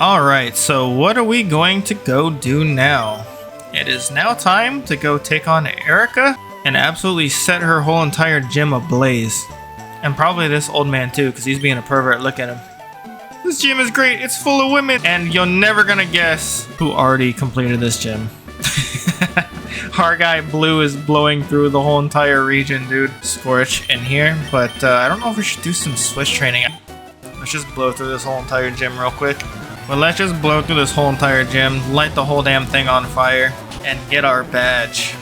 Alright, so what are we going to go do now? It is now time to go take on Erika and absolutely set her whole entire gym ablaze. And probably this old man too, because he's being a pervert. Look at him. This gym is great, it's full of women! And you're never gonna guess who already completed this gym. Our guy Blue is blowing through the whole entire region, dude. Scorch in here, but I don't know if we should do some switch training. Let's just blow through this whole entire gym real quick. But let's just blow through this whole entire gym, light the whole damn thing on fire, and get our badge.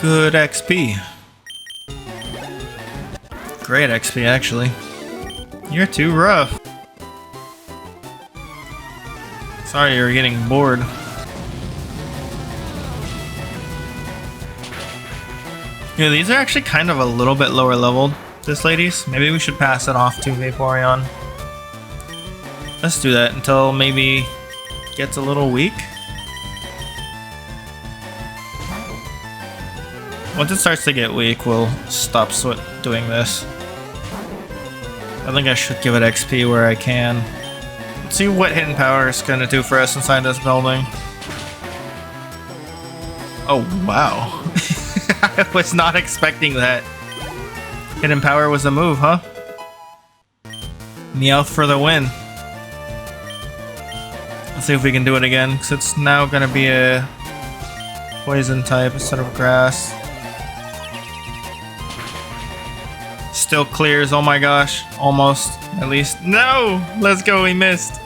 Good XP. Great XP, actually. You're too rough. Sorry you were getting bored. Yeah, these are actually kind of a little bit lower leveled, this ladies. Maybe we should pass it off to Vaporeon. Let's do that until maybe gets a little weak. Once it starts to get weak, we'll stop doing this. I think I should give it XP where I can. Let's see what hidden power is gonna do for us inside this building. Oh, wow. I was not expecting that. Hidden power was a move, huh? Meowth for the win. Let's see if we can do it again, because it's now gonna be a poison type instead of grass. Still clears, oh my gosh. Almost, at least. No! Let's go, we missed.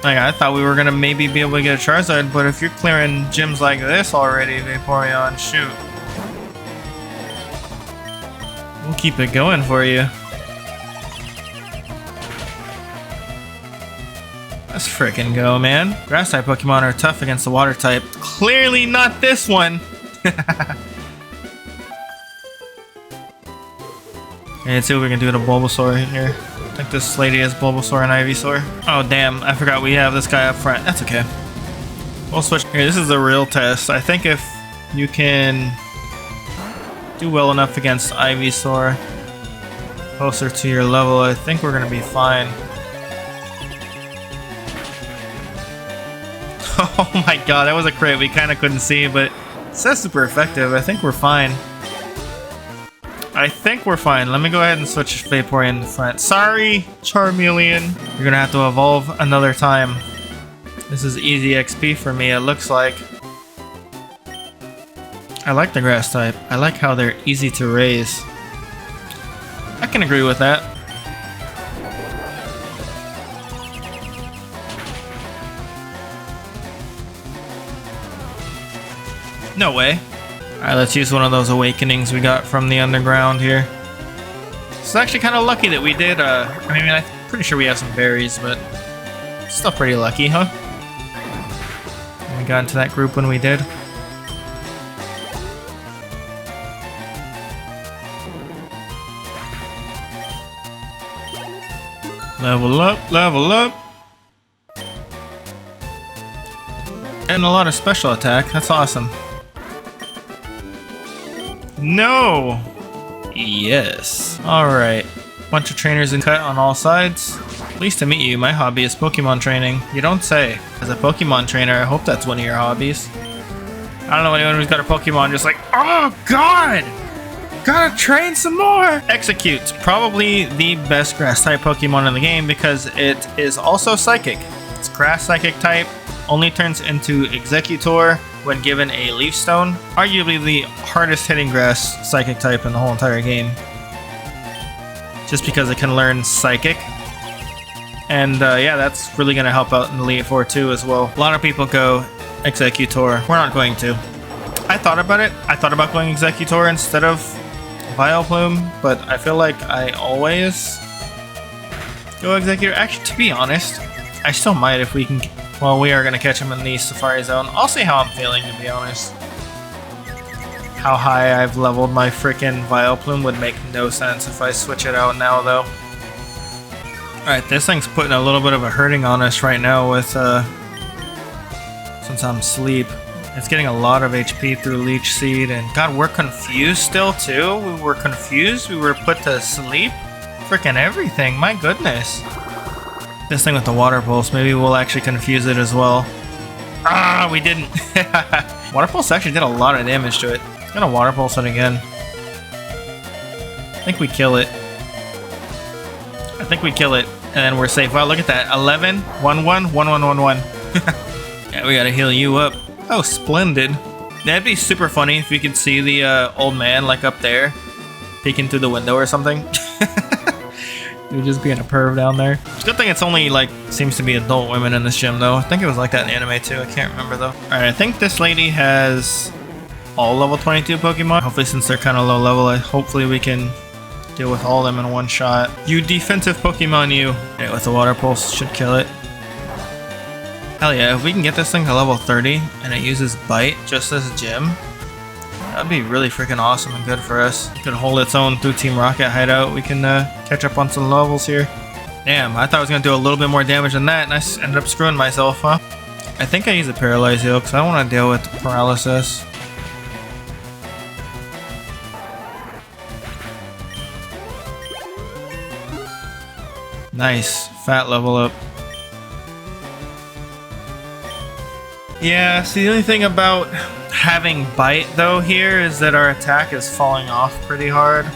Like, I thought we were gonna maybe be able to get a Charizard, but if you're clearing gyms like this already, Vaporeon, shoot. We'll keep it going for you. Let's frickin' go, man. Grass type Pokemon are tough against the water type. Clearly not this one! Okay, let's see what we can do to Bulbasaur here. I think this lady has Bulbasaur and Ivysaur. Oh damn, I forgot we have this guy up front. That's okay. We'll switch. Here, this is the real test. I think if you can do well enough against Ivysaur, closer to your level, I think we're gonna be fine. Oh my god, that was a crit. We kinda couldn't see, but it says super effective. I think we're fine. I think we're fine. Let me go ahead and switch Vaporeon in the front. Sorry, Charmeleon. You're gonna have to evolve another time. This is easy XP for me, it looks like. I like the grass type. I like how they're easy to raise. I can agree with that. No way. Alright, let's use one of those awakenings we got from the underground here. It's actually kind of lucky that we did, I mean, I'm pretty sure we have some berries, but still pretty lucky, huh? We got into that group when we did. Level up, level up. And a lot of special attack, that's awesome. No! Yes. Alright. Bunch of trainers in cut on all sides. Pleased to meet you. My hobby is Pokemon training. You don't say. As a Pokemon trainer, I hope that's one of your hobbies. I don't know anyone who's got a Pokemon just like, oh god! Gotta train some more! Exeggcute. Probably the best grass type Pokemon in the game because it is also psychic. It's grass psychic type. Only turns into Exeggutor when given a Leaf Stone. Arguably the hardest hitting grass psychic type in the whole entire game. Just because it can learn Psychic. And yeah, that's really going to help out in the Elite Four too as well. A lot of people go Exeggutor. We're not going to. I thought about it. I thought about going Exeggutor instead of Vileplume, but I feel like I always go Exeggutor. Actually, to be honest, I still might if we can. Well, we are going to catch him in the Safari Zone. I'll see how I'm feeling, to be honest. How high I've leveled my frickin' Vileplume would make no sense if I switch it out now, though. Alright, this thing's putting a little bit of a hurting on us right now with, since I'm asleep. It's getting a lot of HP through Leech Seed, and God, we're confused still too? We were confused? We were put to sleep? Freaking everything, my goodness. This thing with the Water Pulse, maybe we'll actually confuse it as well. Ah, we didn't. Water Pulse actually did a lot of damage to it. I'm gonna Water Pulse it again. I think we kill it. I think we kill it, and then we're safe. Wow, look at that. 11, 1, 1, 1, 1, 1, 1. Yeah, we gotta heal you up. Oh, splendid. That'd be super funny if you could see the old man, like, up there, peeking through the window or something. He would just be in a perv down there. It's a good thing it's only, like, seems to be adult women in this gym, though. I think it was like that in anime, too. I can't remember, though. Alright, I think this lady has all level 22 Pokemon. Hopefully, since they're kind of low level, hopefully we can deal with all of them in one shot. You defensive Pokemon, you. Okay, with the Water Pulse, should kill it. Hell yeah, if we can get this thing to level 30 and it uses Bite just as gym, that'd be really freaking awesome and good for us. It could hold its own through Team Rocket Hideout. We can catch up on some levels here. Damn, I thought I was going to do a little bit more damage than that, and I ended up screwing myself, huh? I think I use a Paralyze Heal because I don't want to deal with paralysis. Nice, fat level up. Yeah, see, the only thing about having Bite, though, here is that our attack is falling off pretty hard.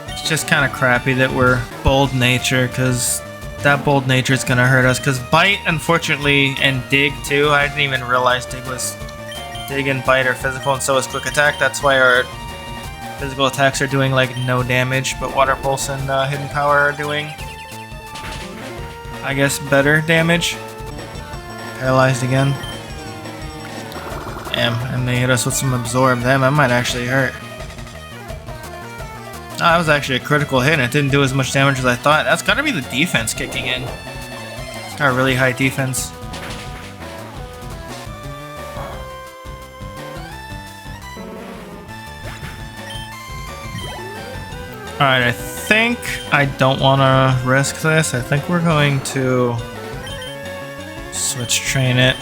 It's just kind of crappy that we're Bold Nature, because that Bold Nature is going to hurt us. Because Bite, unfortunately, and Dig, too, I didn't even realize Dig and Bite are physical, and so is Quick Attack. That's why our physical attacks are doing, like, no damage, but Water Pulse and Hidden Power are doing, I guess, better damage. Paralyzed again. Damn, and they hit us with some Absorb. Damn, that might actually hurt. Oh, that was actually a critical hit and it didn't do as much damage as I thought. That's gotta be the defense kicking in. It's got a really high defense. Alright, I think I don't want to risk this. I think we're going to Switch Train it.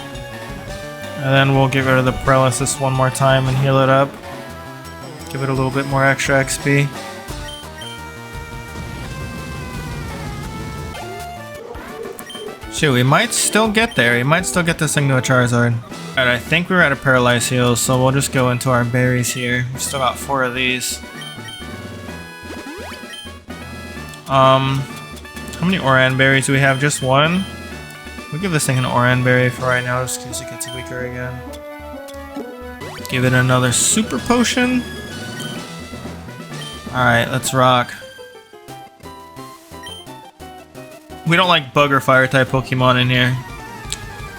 And then we'll get rid of the Paralysis one more time and heal it up. Give it a little bit more extra XP. Shoot, we might still get there. We might still get this thing to a Charizard. Alright, I think we're at a Paralyze Heal, so we'll just go into our berries here. We've still got 4 of these. How many Oran berries do we have? Just 1? We'll give this thing an Oran berry for right now, just in case it gets weaker again. Give it another Super Potion. Alright, let's rock. We don't like Bug or Fire type Pokemon in here.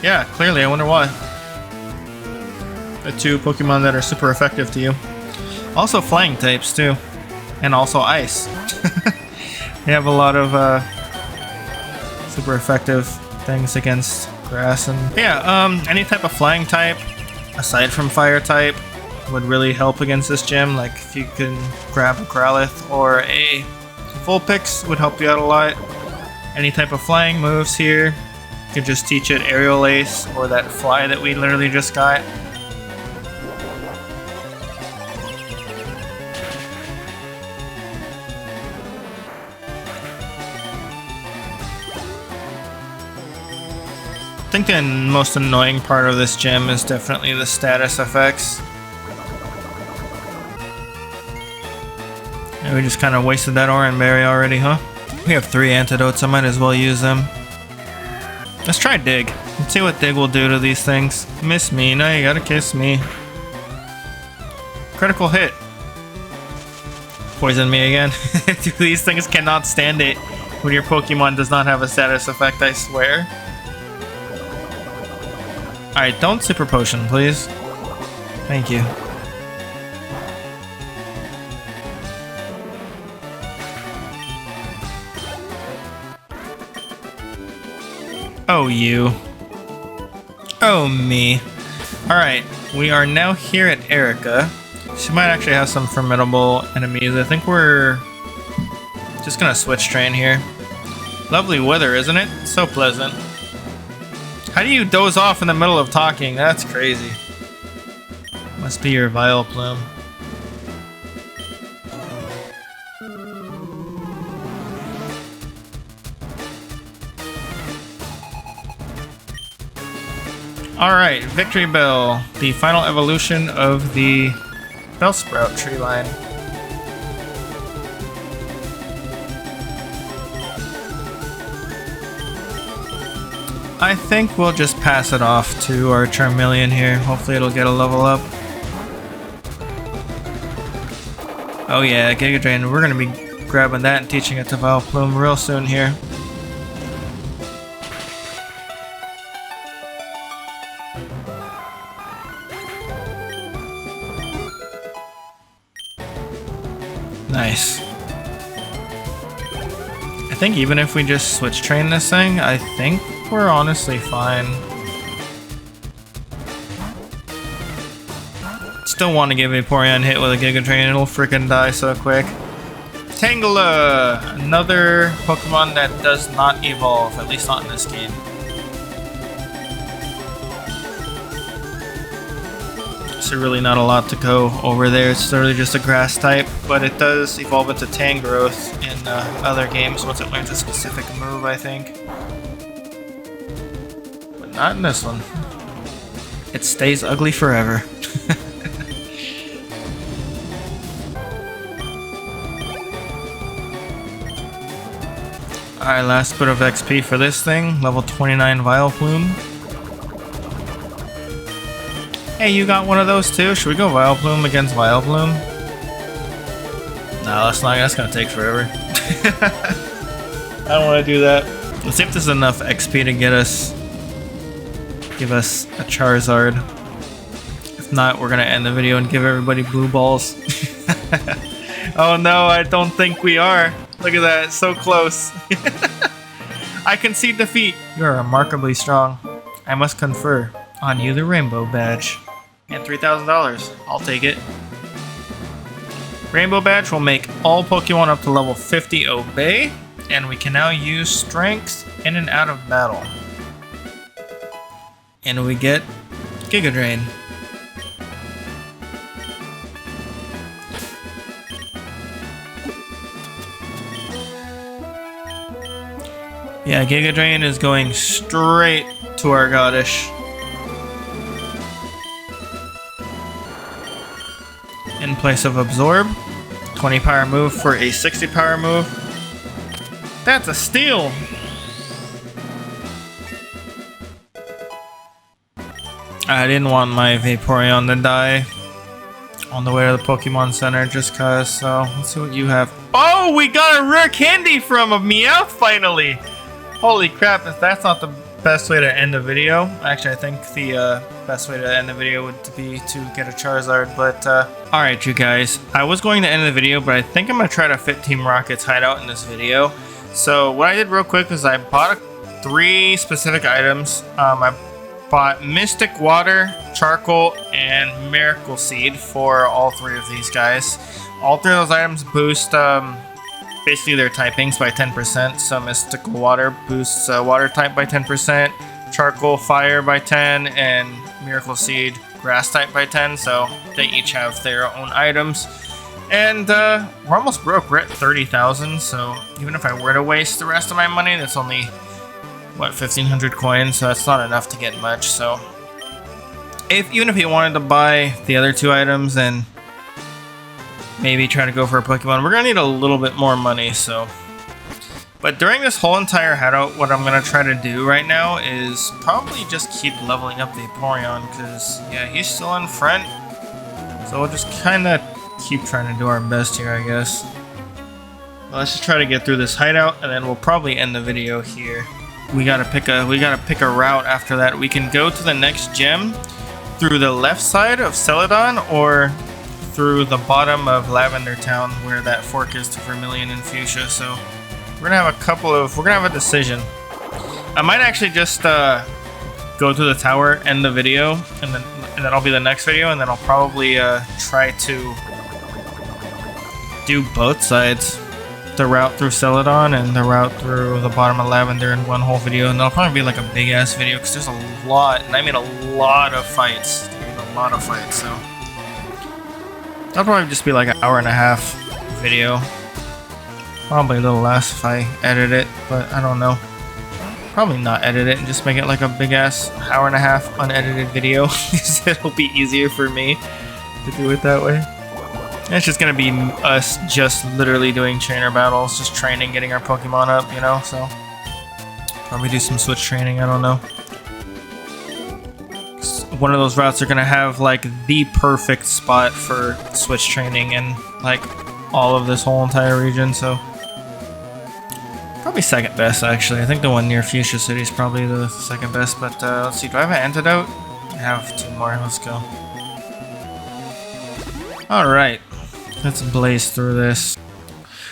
Yeah, clearly, I wonder why. The 2 Pokemon that are super effective to you. Also Flying types, too. And also Ice. They have a lot of super effective things against grass and yeah, any type of flying type aside from fire type would really help against this gym. Like if you can grab a Growlithe or a Vulpix would help you out a lot. Any type of flying moves here, you can just teach it Aerial Ace or that fly that we literally just got. I think the most annoying part of this gym is definitely the status effects. And we just kind of wasted that Oran Berry already, huh? We have 3 antidotes, I might as well use them. Let's try Dig. Let's see what Dig will do to these things. Miss me, now you gotta kiss me. Critical hit. Poison me again. These things cannot stand it when your Pokemon does not have a status effect, I swear. Alright, don't Super Potion, please. Thank you. Oh, you. Oh, me. Alright, we are now here at Erika. She might actually have some formidable enemies. I think we're Just gonna switch train here. Lovely weather, isn't it? So pleasant. How do you doze off in the middle of talking? That's crazy. Must be your Vileplume. Alright, Victreebell, the final evolution of the Bellsprout tree line. I think we'll just pass it off to our Charmeleon here. Hopefully it'll get a level up. Oh yeah, Giga Drain. We're gonna be grabbing that and teaching it to Vileplume real soon here. Nice. I think even if we just switch train this thing, I think we're honestly fine. Still want to give Vaporeon hit with a Giga Drain, it'll freaking die so quick. Tangela! Another Pokemon that does not evolve, at least not in this game. So really not a lot to go over there. It's literally just a grass type, but it does evolve into Tangrowth in other games once it learns a specific move, I think. But not in this one. It stays ugly forever. Alright, last bit of XP for this thing. Level 29 Vileplume. Hey, you got one of those too? Should we go Vileplume against Vileplume? No, that's not. That's gonna take forever. I don't want to do that. Let's see if this is enough XP to get us, give us a Charizard. If not, we're gonna end the video and give everybody blue balls. Oh no, I don't think we are. Look at that, it's so close. I concede defeat. You are remarkably strong. I must confer on you the Rainbow Badge. And $3,000. I'll take it. Rainbow Badge will make all Pokemon up to level 50 obey, and we can now use Strength in and out of battle. And we get Giga Drain. Yeah, Giga Drain is going straight to our Oddish. In place of Absorb. 20 power move for a 60 power move. That's a steal! I didn't want my Vaporeon to die on the way to the Pokemon Center just cause, so let's see what you have. Oh, we got a rare candy from a Meowth finally! Holy crap, if that's not the best way to end a video. Actually, I think the best way to end the video would be to get a Charizard, but alright you guys, I was going to end the video, but I think I'm going to try to fit Team Rocket's hideout in this video. So what I did real quick was I bought 3 specific items. I bought Mystic Water, Charcoal, and Miracle Seed for all 3 of these guys. All 3 of those items boost basically their typings by 10%. So Mystical Water boosts Water type by 10%, Charcoal Fire by 10, and Miracle Seed Grass type by 10. So they each have their own items. And we're almost broke. We're at 30,000. So even if I were to waste the rest of my money, that's only, what, 1,500 coins. So that's not enough to get much. So even if you wanted to buy the other 2 items and maybe try to go for a Pokemon, we're gonna need a little bit more money. So, but during this whole entire hideout, what I'm gonna try to do right now is probably just keep leveling up Vaporeon, because yeah, he's still in front. So we'll just kind of keep trying to do our best here, I guess. Well, let's just try to get through this hideout, and then we'll probably end the video here. We gotta pick a route after that. We can go to the next gym through the left side of Celadon, or through the bottom of Lavender Town, where that fork is to Vermilion and Fuchsia. So we're gonna have a decision. I might actually just go to the tower, end the video, and then that'll be the next video, and then I'll probably try to do both sides. the route through Celadon and the route through the bottom of Lavender in one whole video, and that'll probably be like a big ass video because there's a lot, and I made a lot of fights, dude, a lot of fights. So that'll probably just be like an hour and a half video, probably a little less if I edit it, but I don't know. Probably not edit it and just make it like a big ass hour and a half unedited video because it'll be easier for me to do it that way. And it's just gonna be us just literally doing trainer battles, just training, getting our Pokemon up, you know, so probably do some switch training, I don't know. One of those routes are gonna have like the perfect spot for switch training and like all of this whole entire region, so probably second best actually. I think the one near Fuchsia City is probably the second best, but let's see, do I have an antidote? I have 2 more, let's go. Alright, let's blaze through this.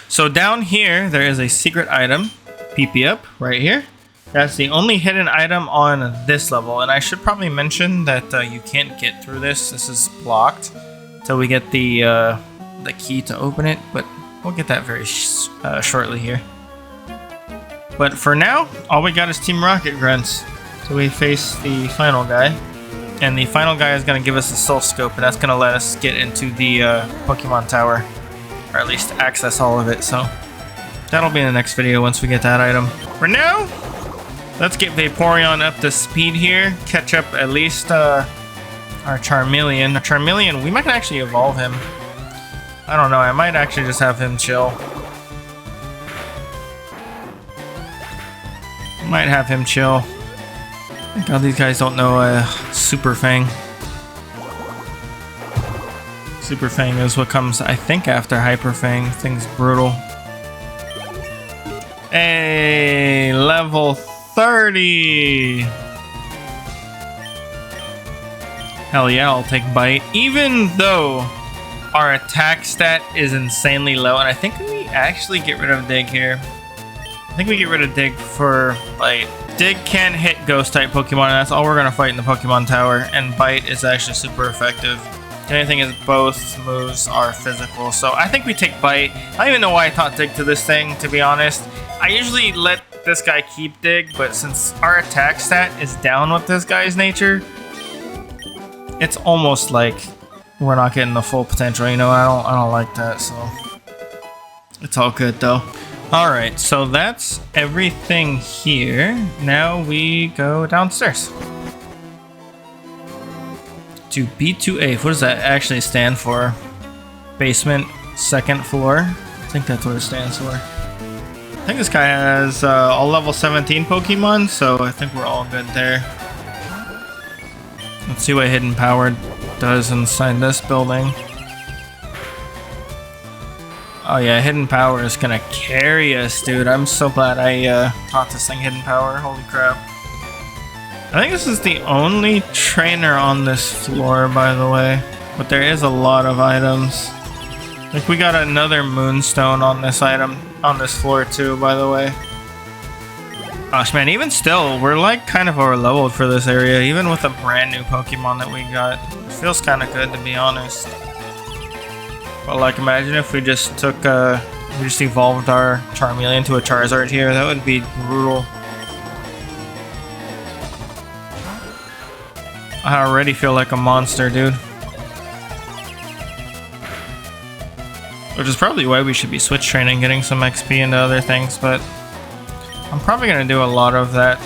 So down here, there is a secret item, PP up, right here. That's the only hidden item on this level, and I should probably mention that you can't get through this. This is blocked until we get the key to open it, but we'll get that very shortly here. But for now, all we got is Team Rocket Grunts. So we face the final guy. And the final guy is going to give us a Soul Scope, and that's going to let us get into the Pokemon Tower. Or at least access all of it, so that'll be in the next video once we get that item. For now, let's get Vaporeon up to speed here. Catch up at least our Charmeleon. Charmeleon, we might actually evolve him. I don't know, I might actually just have him chill. Might have him chill. Thank God these guys don't know Super Fang. Super Fang is what comes, I think, after Hyper Fang. Thing's brutal. Hey, level 30! Hell yeah, I'll take Bite. Even though our attack stat is insanely low, and I think we actually get rid of Dig here. I think we get rid of Dig for Bite. Dig can hit Ghost-type Pokemon, and that's all we're going to fight in the Pokemon Tower, and Bite is actually super effective. The only thing is both moves are physical, so I think we take Bite. I don't even know why I taught Dig to this thing, to be honest. I usually let this guy keep Dig, but since our attack stat is down with this guy's nature, it's almost like we're not getting the full potential, you know. I don't like that, so it's all good though. Alright, so that's everything here. Now we go downstairs. To B2A. What does that actually stand for? Basement, second floor? I think that's what it stands for. I think this guy has all level 17 Pokemon, so I think we're all good there. Let's see what Hidden Power does inside this building. Oh yeah, Hidden Power is gonna carry us, dude. I'm so glad I taught this thing Hidden Power. Holy crap. I think this is the only trainer on this floor, by the way. But there is a lot of items. Like, we got another Moonstone on this item, on this floor too, by the way. Gosh, man, even still, we're like kind of over-leveled for this area, even with a brand new Pokemon that we got. It feels kind of good, to be honest. But like, imagine if we just took, we just evolved our Charmeleon to a Charizard here. That would be brutal. I already feel like a monster, dude. Which is probably why we should be switch training, getting some XP into other things, but I'm probably going to do a lot of that,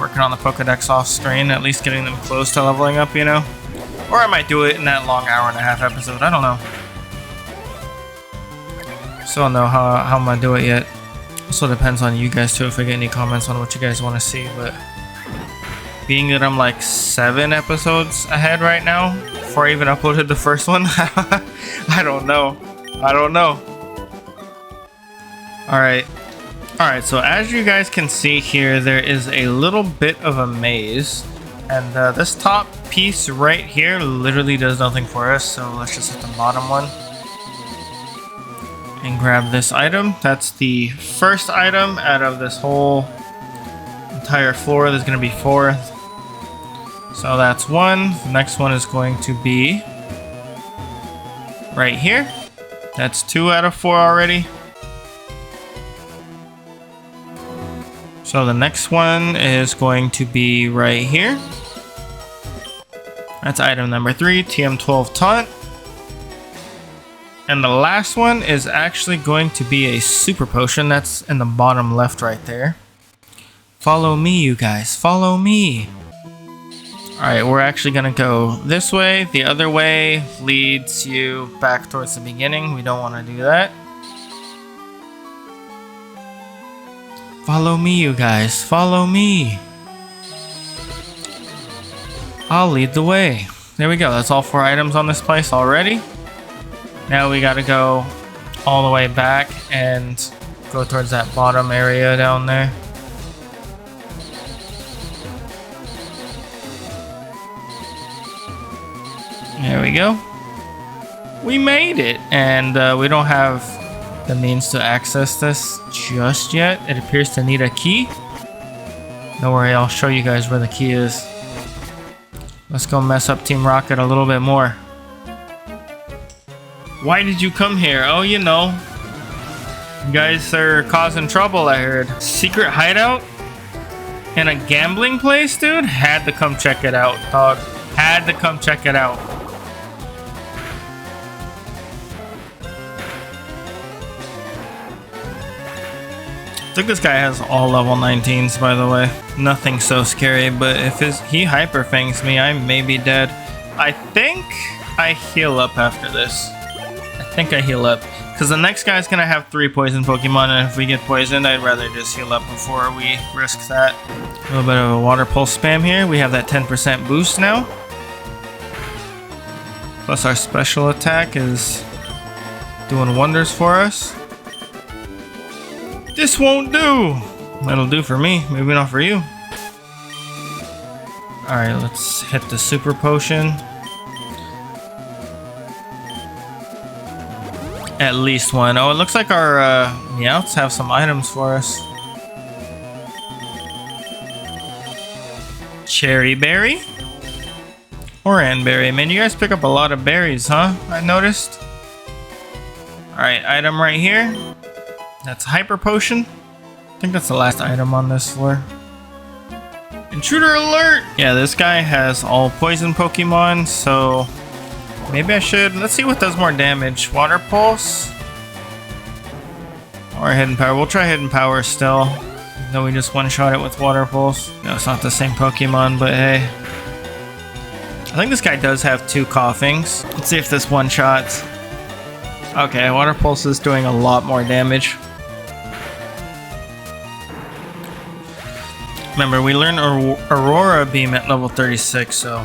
working on the Pokedex off screen, at least getting them close to leveling up, you know? Or I might do it in that long hour-and-a-half episode, I don't know. Still don't know how I'm going to do it yet. Also depends on you guys too, if I get any comments on what you guys want to see, but being that I'm like 7 episodes ahead right now, before I even uploaded the first one, I don't know. Alright, so as you guys can see here, there is a little bit of a maze, and this top piece right here literally does nothing for us, so let's just hit the bottom one and grab this item. That's the first item out of this whole entire floor. There's going to be 4. So that's 1. The next one is going to be right here. That's 2 out of 4 already. So the next one is going to be right here. That's item number 3, TM12 Taunt. And the last one is actually going to be a super potion. That's in the bottom left right there. Follow me, you guys. Follow me. Alright, we're actually going to go this way. The other way leads you back towards the beginning. We don't want to do that. Follow me, you guys. Follow me. I'll lead the way. There we go. That's all 4 items on this place already. Now we gotta go all the way back and go towards that bottom area down there. There we go. We made it, and we don't have the means to access this just yet. It appears to need a key. Don't worry, I'll show you guys where the key is. Let's go mess up Team Rocket a little bit more. Why did you come here? Oh, you know. You guys are causing trouble, I heard. Secret hideout? In a gambling place, dude? Had to come check it out, dog. Had to come check it out. I think this guy has all level 19s, by the way. Nothing so scary, but if he hyper fangs me, I may be dead. I think I heal up after this. I think I heal up. Because the next guy's going to have 3 poison Pokemon, and if we get poisoned, I'd rather just heal up before we risk that. A little bit of a water pulse spam here. We have that 10% boost now. Plus our special attack is doing wonders for us. This won't do! That'll do for me, maybe not for you. Alright, let's hit the super potion. At least one. Oh, it looks like our Meowths have some items for us. Cherry berry? Oran berry. Man, you guys pick up a lot of berries, huh? I noticed. Alright, item right here. That's Hyper Potion. I think that's the last item on this floor. Intruder alert! Yeah, this guy has all poison Pokemon, so maybe I should. Let's see what does more damage. Water Pulse or Hidden Power. We'll try Hidden Power still. Though we just one-shot it with Water Pulse. No, it's not the same Pokemon, but hey. I think this guy does have 2 coughings. Let's see if this one-shots. Okay, Water Pulse is doing a lot more damage. Remember, we learned Aurora Beam at level 36, so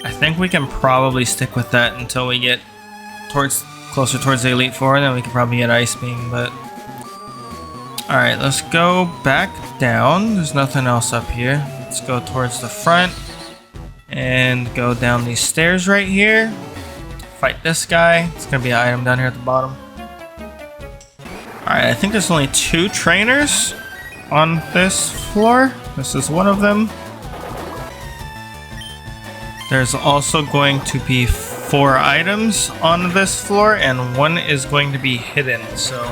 I think we can probably stick with that until we get closer towards the Elite Four, and then we can probably get Ice Beam, but... Alright, let's go back down. There's nothing else up here. Let's go towards the front and go down these stairs right here. Fight this guy. It's gonna be an item down here at the bottom. Alright, I think there's only 2 trainers on this floor. This is one of them. There's also going to be 4 items on this floor, and 1 is going to be hidden, so...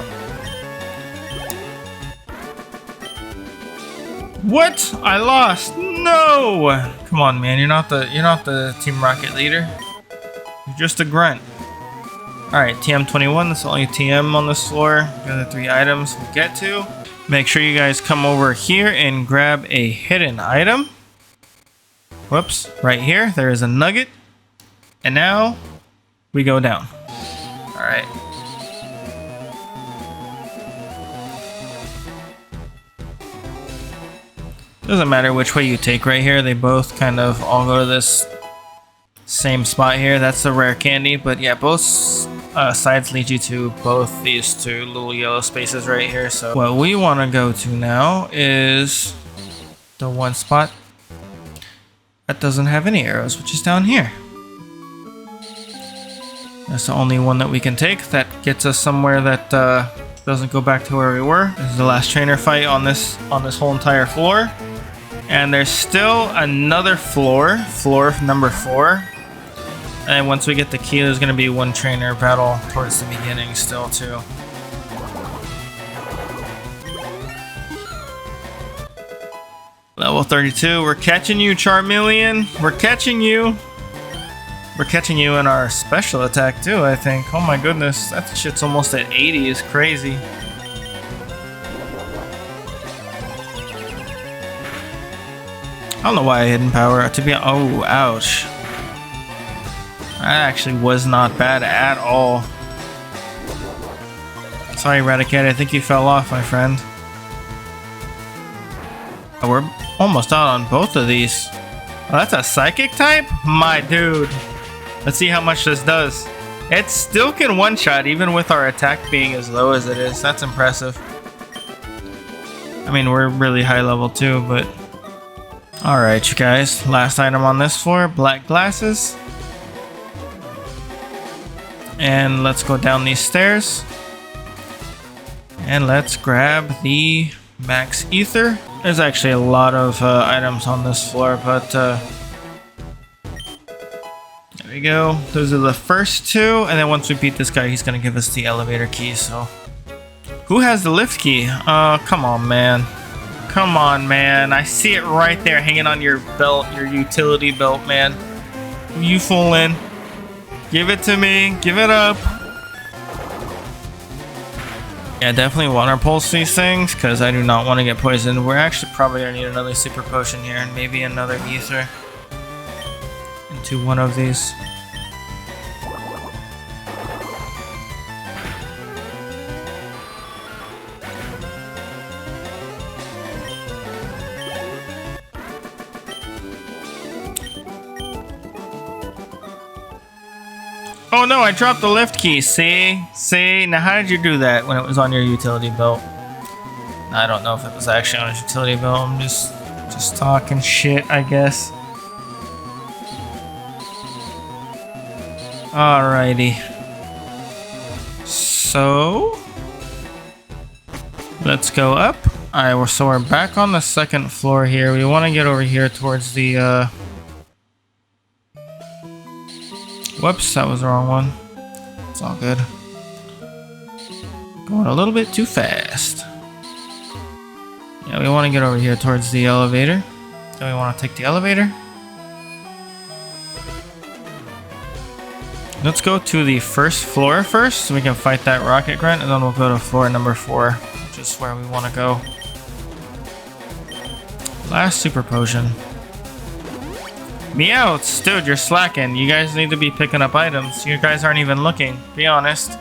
What? I lost! No! Come on, man, you're not the Team Rocket leader. You're just a grunt. Alright, TM21, that's the only TM on this floor. The other 3 items we'll get to. Make sure you guys come over here and grab a hidden item. Whoops, right here, there is a nugget. And now, we go down. Alright. Doesn't matter which way you take right here, they both kind of all go to this same spot here. That's the rare candy, but yeah, both sides lead you to both these 2 little yellow spaces right here. So what we want to go to now is the one spot that doesn't have any arrows, which is down here. That's the only one that we can take that gets us somewhere that doesn't go back to where we were. This is the last trainer fight on this whole entire floor. And there's still another floor number 4. And once we get the key, there's going to be 1 trainer battle towards the beginning still, too. Level 32. We're catching you, Charmeleon. We're catching you. We're catching you in our special attack too, I think. Oh my goodness, that shit's almost at 80. Is crazy. I don't know why I hidden power. To be oh, ouch. That actually was not bad at all. Sorry, Raticate. I think you fell off, my friend. Oh, we're almost out on both of these. Oh, that's a psychic type? My dude. Let's see how much this does. It still can one-shot even with our attack being as low as it is. That's impressive. I mean, we're really high level too, but... Alright, you guys. Last item on this floor. Black glasses. And let's go down these stairs. And let's grab the max ether. There's actually a lot of items on this floor, but... there we go. Those are the first two, and then once we beat this guy, he's gonna give us the elevator key, so... Who has the lift key? Come on, man. Come on, man. I see it right there hanging on your belt, your utility belt, man. You fooling. Give it to me. Give it up. Yeah, definitely water pulse these things, because I do not want to get poisoned. We're actually probably gonna need another super potion here, and maybe another ether. Into one of these. Oh no, I dropped the lift key. See? Now how did you do that when it was on your utility belt? I don't know if it was actually on his utility belt. I'm just talking shit, I guess. Alrighty. So let's go up. Alright, so we're back on the second floor here. We want to get over here towards the whoops, that was the wrong one. It's all good. Going a little bit too fast. Yeah, we want to get over here towards the elevator. Then we want to take the elevator. Let's go to the first floor first, so we can fight that rocket grunt, and then we'll go to floor number 4, which is where we want to go. Last super potion. Meowths! Dude, you're slacking. You guys need to be picking up items. You guys aren't even looking. Be honest.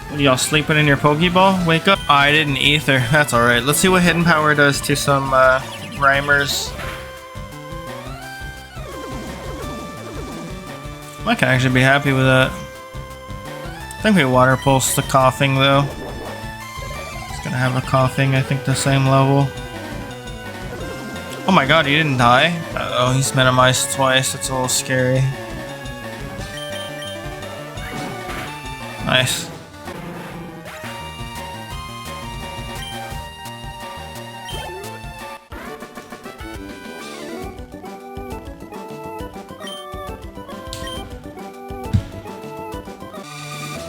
What are y'all sleeping in your Pokeball? Wake up. Oh, I didn't ether. That's alright. Let's see what hidden power does to some rhymers. I can actually be happy with that. I think we water pulse the coughing though. It's gonna have a coughing, I think the same level. Oh my god, he didn't die? Uh-oh, he's minimized twice. It's a little scary. Nice.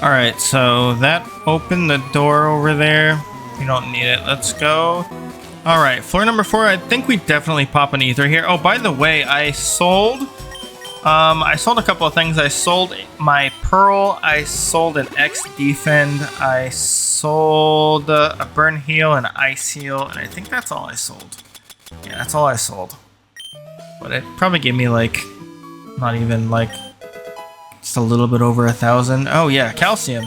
Alright, so that opened the door over there. We don't need it. Let's go. Alright, floor number 4. I think we definitely pop an ether here. Oh, by the way, I sold a couple of things. I sold my Pearl. I sold an X Defend. I sold a Burn Heal and Ice Heal. And I think that's all I sold. Yeah, that's all I sold. But it probably gave me like, not even like, just a little bit over 1,000. Oh yeah, calcium.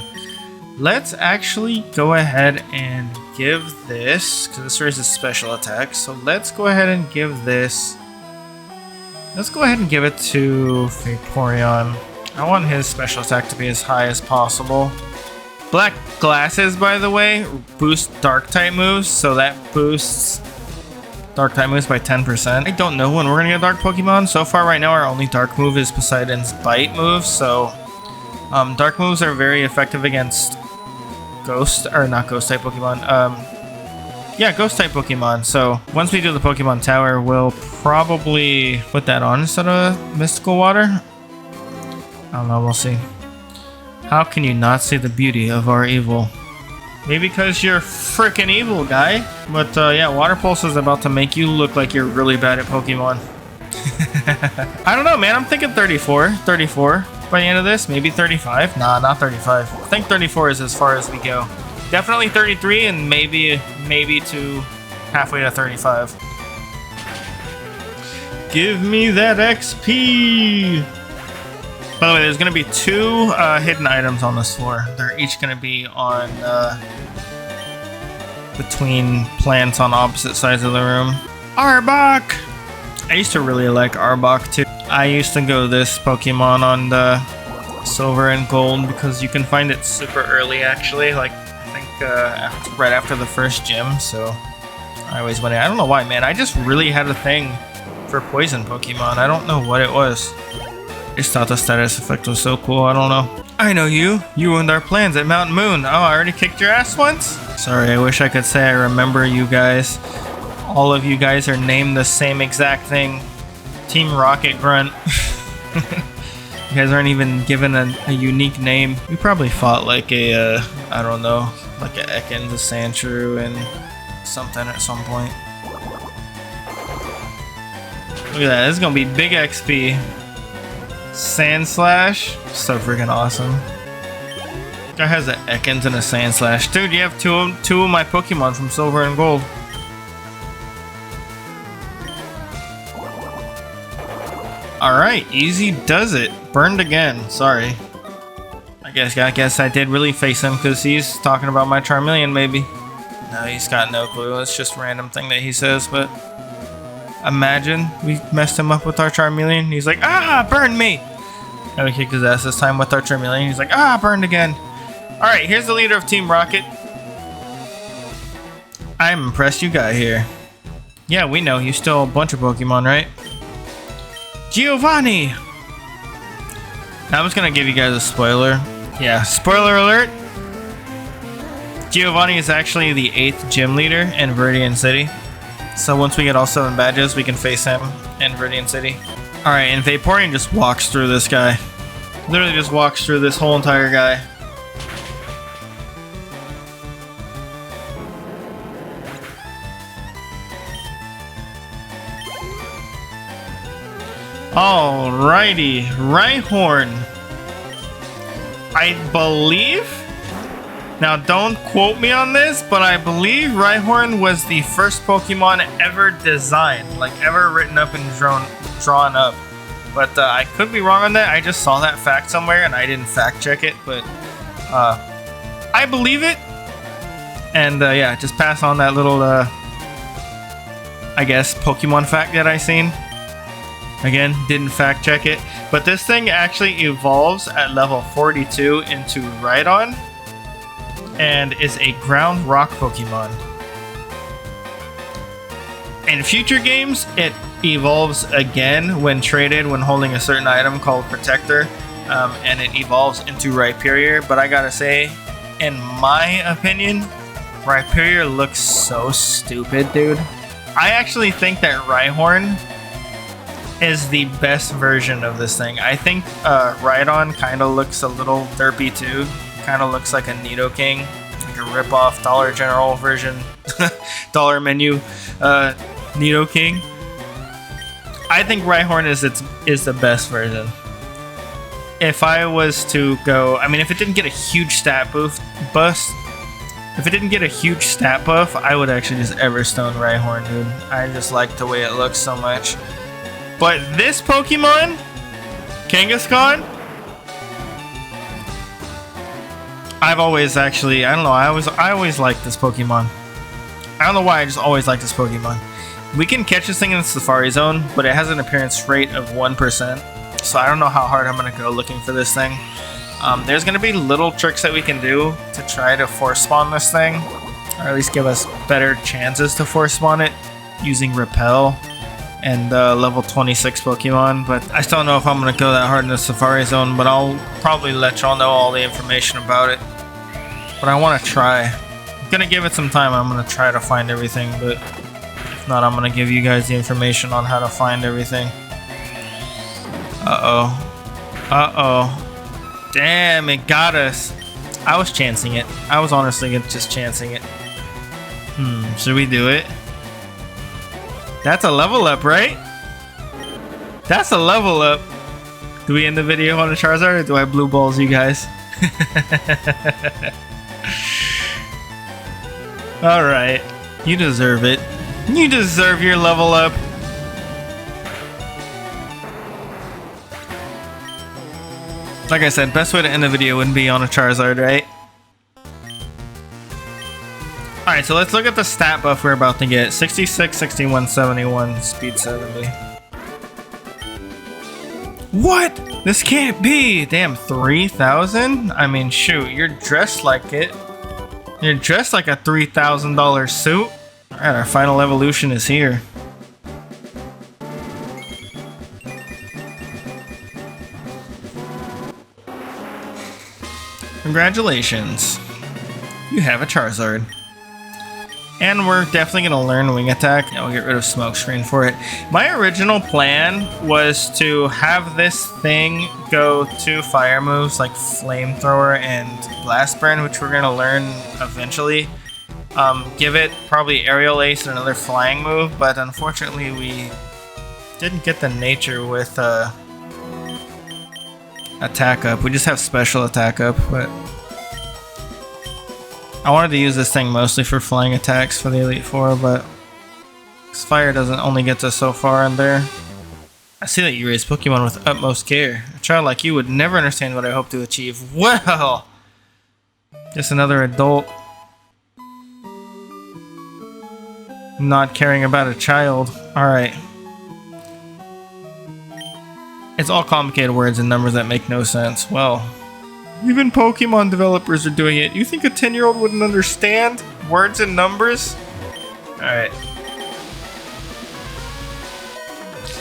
Let's actually go ahead and give this, because this raises special attack, so let's go ahead and give this. Let's go ahead and give it to Vaporeon. I want his special attack to be as high as possible. Black glasses, by the way, boost dark type moves, so that boosts dark type moves by 10%. I don't know when we're gonna get dark Pokemon. So far right now our only dark move is Poseidon's bite move, so dark moves are very effective against ghost, or not ghost type Pokemon, yeah, ghost type Pokemon. So once we do the Pokemon Tower, we'll probably put that on instead of Mystical Water. I don't know, we'll see. How can you not see the beauty of our evil? Maybe because you're freaking evil, guy. But yeah, Water Pulse is about to make you look like you're really bad at Pokemon. I don't know, man. I'm thinking 34. 34 by the end of this. Maybe 35. Nah, not 35. I think 34 is as far as we go. Definitely 33 and maybe to halfway to 35. Give me that XP! By the way, there's going to be 2 hidden items on this floor. They're each going to be on between plants on opposite sides of the room. Arbok! I used to really like Arbok too. I used to go this Pokemon on the Silver and Gold because you can find it super early actually. Like, I think right after the first gym, so I always went in. I don't know why, man. I just really had a thing for poison Pokemon. I don't know what it was. I just thought the status effect was so cool. I don't know. I know you. You ruined our plans at Mount Moon. Oh, I already kicked your ass once? Sorry, I wish I could say I remember you guys. All of you guys are named the same exact thing. Team Rocket Grunt. You guys aren't even given a unique name. We probably fought like a, I don't know, like a Ekans, a Sandshrew, and something at some point. Look at that, this is gonna be big XP. Sandslash, so freaking awesome. Guy has an Ekans and a Sandslash. Dude, you have two of my Pokemon from Silver and Gold. Alright, easy does it. Burned again, sorry. I guess I did really face him because he's talking about my Charmeleon, maybe. No, he's got no clue. It's just a random thing that he says, but imagine we messed him up with our Charmeleon. He's like, ah, burned me! And we kicked his ass this time with our Charmeleon. He's like, ah, burned again. Alright, here's the leader of Team Rocket. I'm impressed you got here. Yeah, we know. You stole a bunch of Pokemon, right? Giovanni! I'm just gonna give you guys a spoiler. Yeah, spoiler alert! Giovanni is actually the 8th gym leader in Viridian City. So once we get all 7 badges, we can face him in Viridian City. Alright, and Vaporeon just walks through this guy. Literally just walks through this whole entire guy. Alrighty, Rhyhorn. I believe, now don't quote me on this, but I believe Rhyhorn was the first Pokemon ever designed, like ever written up and drawn up. But I could be wrong on that. I just saw that fact somewhere and I didn't fact check it, but I believe it. And yeah, just pass on that little, I guess, Pokemon fact that I seen. Again, didn't fact check it, but this thing actually evolves at level 42 into Rhydon and is a ground rock Pokemon. In future games, it evolves again when traded when holding a certain item called Protector, and it evolves into Rhyperior, but I gotta say, in my opinion, Rhyperior looks so stupid, dude. I actually think that Rhyhorn is the best version of this thing. I think Rhydon kind of looks a little derpy too. Kind of looks like a Nidoking, like a rip-off Dollar General version, Dollar Menu Nidoking. I think Rhyhorn is the best version. If I was to go, I mean, if it didn't get a huge stat buff, if it didn't get a huge stat buff, I would actually just Everstone Rhyhorn, dude. I just like the way it looks so much. But this Pokemon, Kangaskhan, I've always actually, I don't know, I always liked this Pokemon. I don't know why, I just always liked this Pokemon. We can catch this thing in the Safari Zone, but it has an appearance rate of 1%. So I don't know how hard I'm going to go looking for this thing. There's going to be little tricks that we can do to try to force spawn this thing, or at least give us better chances to force spawn it using Repel and level 26 Pokemon, but I still don't know if I'm going to go that hard in the Safari Zone, but I'll probably let y'all know all the information about it. But I want to try. I'm going to give it some time. I'm going to try to find everything, but if not, I'm going to give you guys the information on how to find everything. Uh-oh. Uh-oh. Damn, it got us. I was chancing it. I was honestly just chancing it. Should we do it? That's a level up, right? That's a level up. Do we end the video on a Charizard or do I blue balls you guys? Alright. You deserve it. You deserve your level up. Like I said, best way to end the video wouldn't be on a Charizard, right? Alright, so let's look at the stat buff we're about to get. 66, 61, 71, speed 70. What? This can't be! Damn, 3,000? I mean, shoot, you're dressed like it. You're dressed like a $3,000 suit. Alright, our final evolution is here. Congratulations. You have a Charizard. And we're definitely going to learn Wing Attack. We'll get rid of Smokescreen for it. My original plan was to have this thing go to fire moves like Flamethrower and Blast Burn, which we're going to learn eventually. Give it probably Aerial Ace and another flying move, but unfortunately we didn't get the nature with attack up. We just have special attack up, but I wanted to use this thing mostly for flying attacks for the Elite Four, but this fire doesn't only get us so far in there. I see that you raise Pokemon with utmost care. A child like you would never understand what I hope to achieve. Well, just another adult not caring about a child. Alright. It's all complicated words and numbers that make no sense. Well, even Pokemon developers are doing it. You think a 10-year-old wouldn't understand words and numbers? Alright.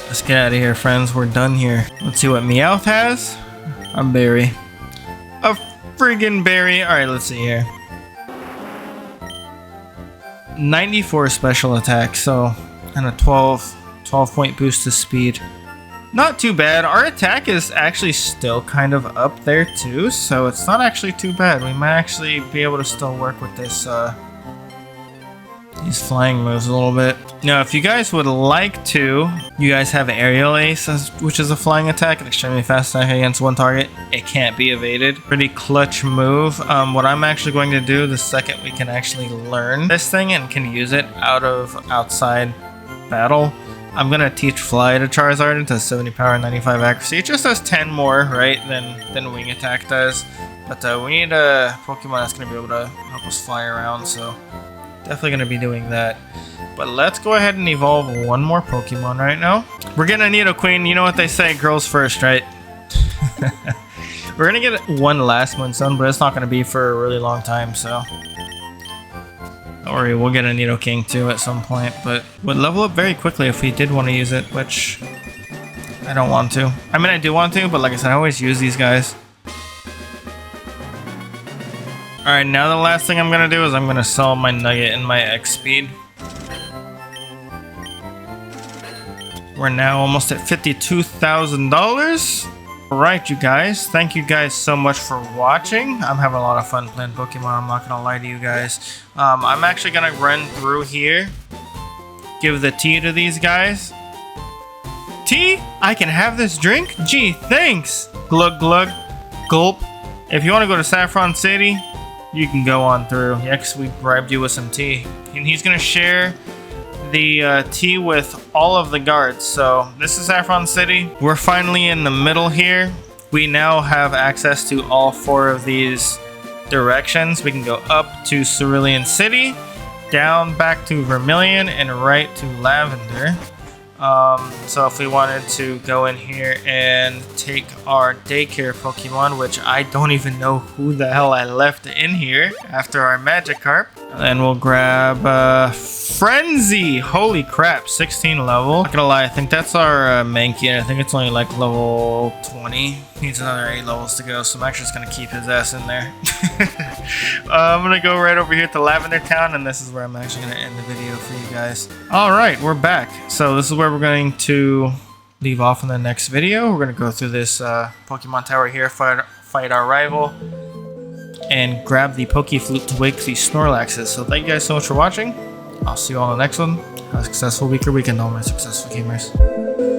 Let's get out of here, friends. We're done here. Let's see what Meowth has. A berry. A friggin' berry. Alright, let's see here. 94 special attack, so, and a 12 point boost to speed. Not too bad. Our attack is actually still kind of up there too, so it's not actually too bad. We might actually be able to still work with this, these flying moves a little bit. Now, if you guys would like to, you guys have Aerial Ace, which is a flying attack, an extremely fast attack against one target. It can't be evaded. Pretty clutch move. What I'm actually going to do the second we can actually learn this thing and can use it outside battle, I'm gonna teach Fly to Charizard. It does 70 power and 95 accuracy. It just does 10 more, right, than Wing Attack does. But we need a Pokemon that's gonna be able to help us fly around, so definitely gonna be doing that. But let's go ahead and evolve one more Pokemon right now. We're gonna need a Queen. You know what they say, girls first, right? We're gonna get one last Moonstone, but it's not gonna be for a really long time, so don't worry, we'll get a Nidoking too at some point, but would level up very quickly if we did want to use it, which I don't want to. I mean, I do want to, but like I said, I always use these guys. Alright, now the last thing I'm going to do is I'm going to sell my Nugget and my X Speed. We're now almost at $52,000. Alright, you guys, thank you guys so much for watching. I'm having a lot of fun playing Pokemon, I'm not gonna lie to you guys. I'm actually gonna run through here, give the tea to these guys. Tea? I can have this drink? Gee, thanks! Glug glug, gulp. If you want to go to Saffron City, you can go on through. Yeah, 'cause we bribed you with some tea. And he's gonna share the tea with all of the guards. So this is Saffron City. We're finally in the middle here. We now have access to all 4 of these directions. We can go up to Cerulean City, down back to Vermilion, and right to Lavender. So if we wanted to go in here and take our daycare Pokemon, which I don't even know who the hell I left in here after our Magikarp, then we'll grab Frenzy. Holy crap, 16 level. Not gonna lie, I think that's our Mankey. I think it's only like level 20. Needs another 8 levels to go, so I'm actually just gonna keep his ass in there. I'm gonna go right over here to Lavender Town, and this is where I'm actually gonna end the video for you guys. Alright, we're back. So this is where we're going to leave off in the next video. We're gonna go through this Pokemon Tower here, fight our rival. and grab the Flute to wake the Snorlaxes. So thank you guys so much for watching. I'll see you all in the next one. Have a successful week or weekend, all my successful gamers.